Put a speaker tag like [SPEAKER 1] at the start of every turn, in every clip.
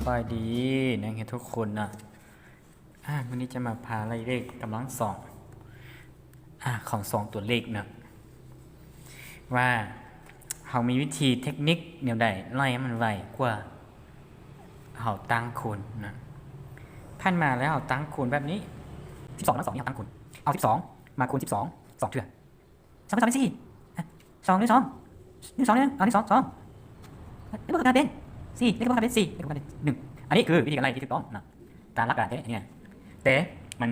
[SPEAKER 1] บายดีนะเห็นทุกคนนะวันนี้จะมาพาไล่เลขกำลังสองของสองตัวเลขนะว่าเขามีวิธีเทคนิคแนวใดไล่ให้มันไวกว่าเขาตั้งคูณนะพันมาแล้วเขาตั้งคูณแบบนี้12แล้ว2นี่เขาตั้งคูณเอา12มาคูณ12 2เถื่อ2เป็น2เป็น4 2นี่2นี่2นี่เอานี่2 2เลขบวกกันเป็น4เลขบวกกันเป็น4เลขบวกกันเป็น1อันนี้คือวิธีการไล่ที่ถูกต้องนะตามหลักการเนี่ยแต่มัน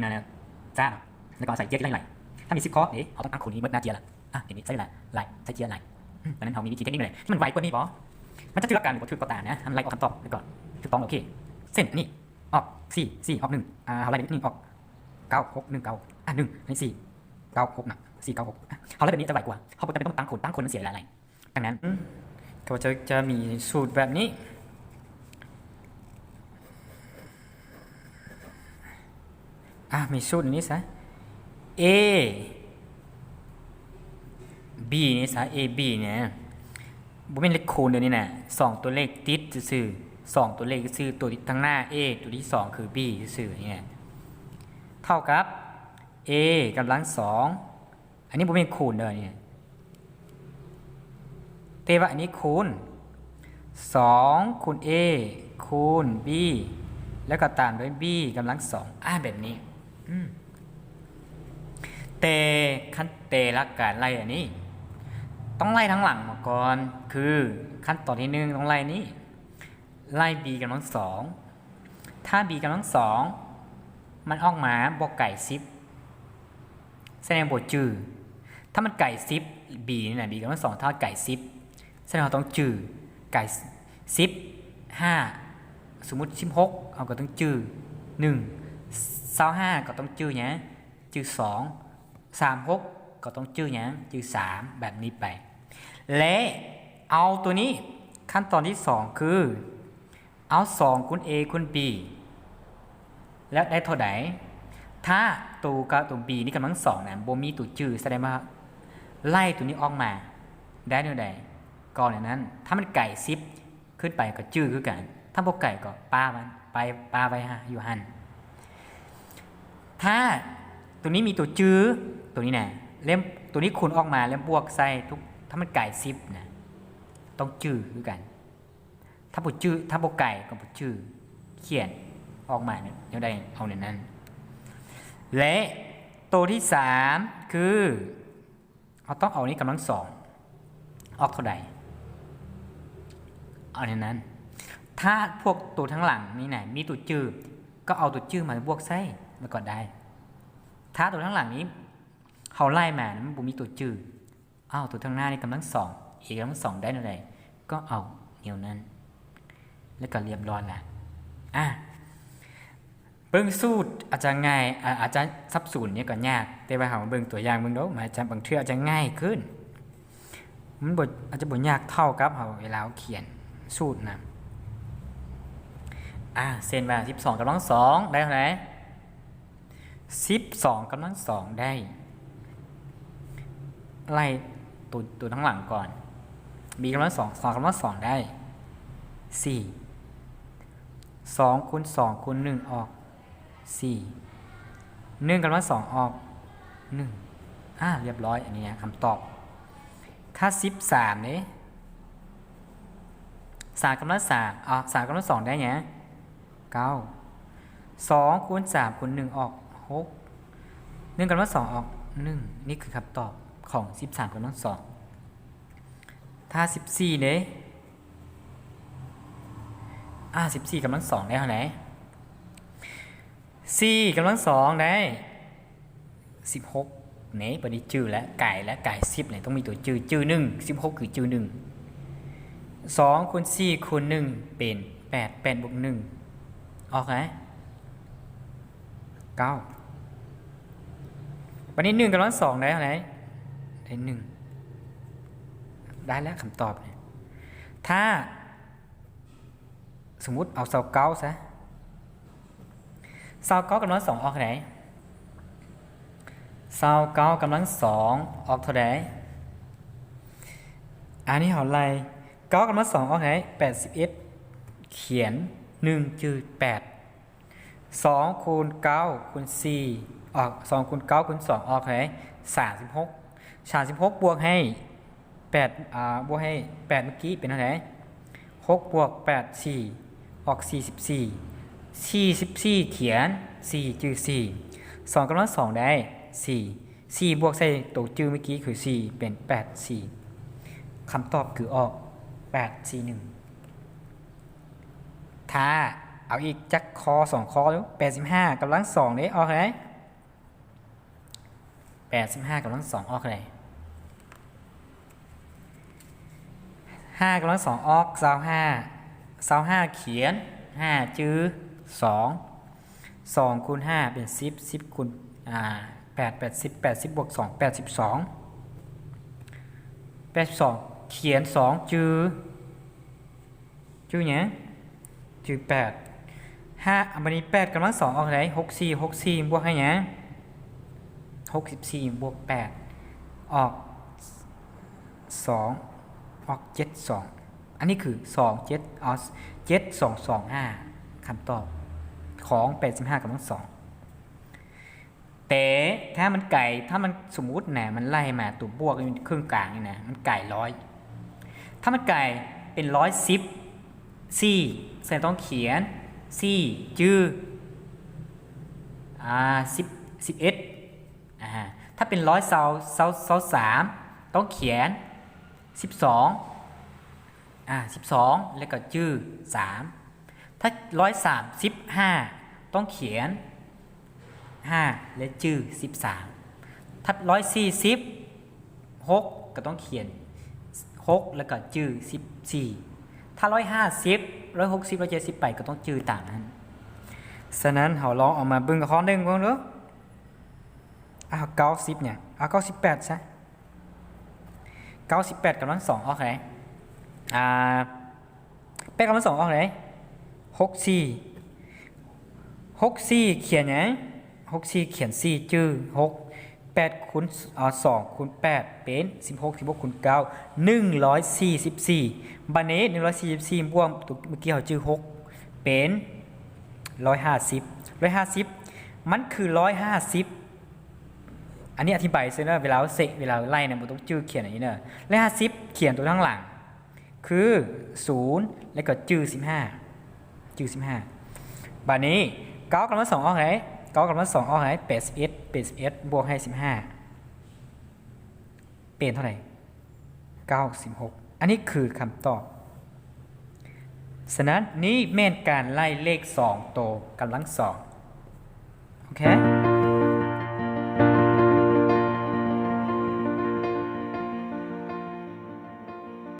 [SPEAKER 1] จ้าในการใส่เจียร์ที่ไล่ถ้ามี10ข้อเอาต้องตั้งคูณนี้เมื่อนาเจียร์ละเดี๋ยวนี้ใส่ไล่ใส่เจียร์ไล่ดังนั้นเขามีวิธีเทคนิคเลยที่มันไวกว่านี้บอมันจะถือหลักการหรือถือก็ตามนะทำไล่ออกคำตอบไปก่อนถูกต้องโอเคเส้นนี่ออก4ออก1เขาไล่นี่ออก9 6 1 91นี่4 9 6 4 9 6เขาไล่แบบนี้จะไวกว่าเขาจะไม่ต้องตั้งคูณมันเสียอะไรดังนั้นก็จะมีสูตรแบบนี้มีสูตรนี้ซะ A B นี่ซะ A B เนี่ยบ่เป็นเลขคูณเดี๋ยวนี้นะ2ตัวเลขติดซื่อ2ตัวเลขซื่อตัวทั้งหน้า A ตัวที่2คือ B ซื่อเนี่ยเท่ากับ A กำลัง2อันนี้บ่เป็นคูณเด้อเนี่ยแต่ว่าอันนี้คูณ2คูณ A คูณ B แล้วก็ตามด้วย B กำลัง2แบบนี้แต่หลักการไล่อันนี้ต้องไล่ทั้งหลังมาก่อนคือขั้นตอนที่1ต้องไล่นี้ไล่ b กำลัง2ถ้า b กำลัง2มันออกมาบอกไก่10แสดงบทจื่อถ้ามันไก่10 b นี่นะ b กำลัง2เท่าไก่10แสดงเราต้องจื่อไก่10 5สมมุติ16เอาก็ต้องจื่อ1 25ก็ต้องจื่อเนี่ยจื่อ2 36ก็ต้องจื่อเนี่ยจื่อ3แบบนี้ไปและเอาตัวนี้ขั้นตอนที่2คือเอา2คูณ a คูณ b แล้วได้เท่าไหร่ถ้าตัวกับตัว b นี่กำลัง2นะบ่มีตัวจื่อแสดงว่าไล่ตัวนี้ออกมาได้เท่าไหร่ก่อนอย่างนั้นถ้ามันไก่10ขึ้นไปก็จื่อคือกันถ้าบ่ไก่ก็ป้ามันไปป้าไว้อยู่หั่นถ้าตัวนี้มีตัวจื้อตัวนี้นะเล่มตัวนี้คูณออกมาแล้วบวกใส่ทุกถ้ามันไก่10นะต้องจื้อคือกันถ้าบ่จื้อถ้าบ่ไก่ก็บ่จื้อเขียนออกมาเนี่ยเดี๋ยวได้เอาในนั้นและตัวที่3คือเราต้องเอานี้กำลัง2ออกเท่าใดเอาในนั้นถ้าพวกตัวทั้งหลังนี่นะมีตัวจื้อก็เอาตัวจื้อมาบวกใส่แล้วก็ได้ถ้าตัวทั้งหลังนี้เขาไล่มามันบ่มีตัวจื่อตัวทั้งหน้านี่กำลัง2อีกกำลัง2ได้เท่าไหร่ก็เอาเดี๋ยวนั้นแล้วก็เรียบร้อยละเบิ่งสูตรอาจจะง่ายอาจจะซับซ้อนเนี่ยก็ยากแต่ว่าเฮาเบิ่งตัวอย่างเบิ่งเด้อมันจะบางเทื่ออาจจะง่ายขึ้นมันบ่อาจจะบ่ยากเท่ากับเฮาเวลาเขียนสูตรนะเส้นว่า12กำลัง2ได้เท่าไหร่12กำลัง2ได้ไล่ตัวทั้งหลังก่อน b กำลัง2กำลัง2ได้4 2คูณ2คูณ1ออก4 1กำลัง2ออก1เรียบร้อยอันนี้คำตอบถ้า13เนี่ย3กำลัง3 3กำลัง2ได้ไง9 2คูณ3คูณ1ออก6 1กำลัง2ออก1นี่คือคำตอบของ13กำลัง2ถ้า14เนี่ย14กำลัง2ได้เท่าไหร่4กำลัง2ได้16เนี่ยปนี้จื่อแล้วไก่10เนี่ยต้องมีตัวจื่อ1 16คือจื่อ1 2คูณ4คูณ1เป็น8บวก1ออกไหม9วันนี้1กำลัง2ได้เท่าไหร่ได้1ได้แล้วคำตอบเนี่ยถ้าสมมุติเอา29ซะ29กำลัง2ออกเท่าไหร่29กำลัง2ออกเท่าไหร่อันนี้เท่าไหร่9กำลัง2ออกเท่าไหร่81เขียน 1จือ8 2คูณ9คูณ4ออก2คูณ9คูณ2ออกเท่าไหร่36บวกให้8บวกให้8เมื่อกี้เป็นเท่าไหร่6บวก8 4ออก44เขียน4จือ4 2กำลัง2ได้4บวกใส่ตัวจือเมื่อกี้คือ4เป็น8 4คำตอบคือออก8 4 1ถ้าเอาอีกจักคอ2คอแล้ว85กำลัง2ได้ออกไหน85กำลัง2ออกไหน5กำลัง2ออก25เขียน5จื้อ2คูณ5เป็น10คูณ80บวก2 82เขียน2จื้อเนี่ยจื้อ8อันนี้8กำลัง2ออกไหน64บวกให้เนี่ย64บวก8ออก2ออก72อันนี้คือ2 7เอา7 2 2 5คำตอบของ85กำลัง2แต่ถ้ามันไก่ถ้ามันสมมุตินะมันไล่มาตัวบวกครึ่งกลางนี่นะมันไก่100ถ้ามันไก่เป็น110ใส่ต้องเขียนจื้อ11ถ้าเป็น123ต้องเขียน12แล้วก็จื้อ3ถ้า135ต้องเขียน5และจื้อ13ถ้า146ก็ต้องเขียน6แล้วก็จื้อ14ถ้า150 160 170ไปก็ต้องจื้อต่างนั้นฉะนั้นเราลองออกมาเบิ่งข้อ1ก่อนเด้อ90เนี่ย98ซะ98กำลัง2ออกไหน8กำลัง2ออกไหน64เขียนไง64เขียน4จื้อ6 8คูณ2คูณ8เป็น16คูณ9 144บัดนี้144บวกเมื่อกี้เขาจื้อ6เป็น150มันคือ150อันนี้อธิบายซึ่งเวลาไล่เนี่ยมันต้องจื้อเขียนอย่างนี้เนอะ150เขียนตัวข้างหลังคือ0แล้วก็จื้อ15บัดนี้9กำลัง2ออกไหน9กำลัง2ออกไหน81บวกให้15เป็นเท่าไหร่96อันนี้คือคำตอบฉะนั้นนี่แม่นการไล่เลข2ตัวกำลัง2โอเค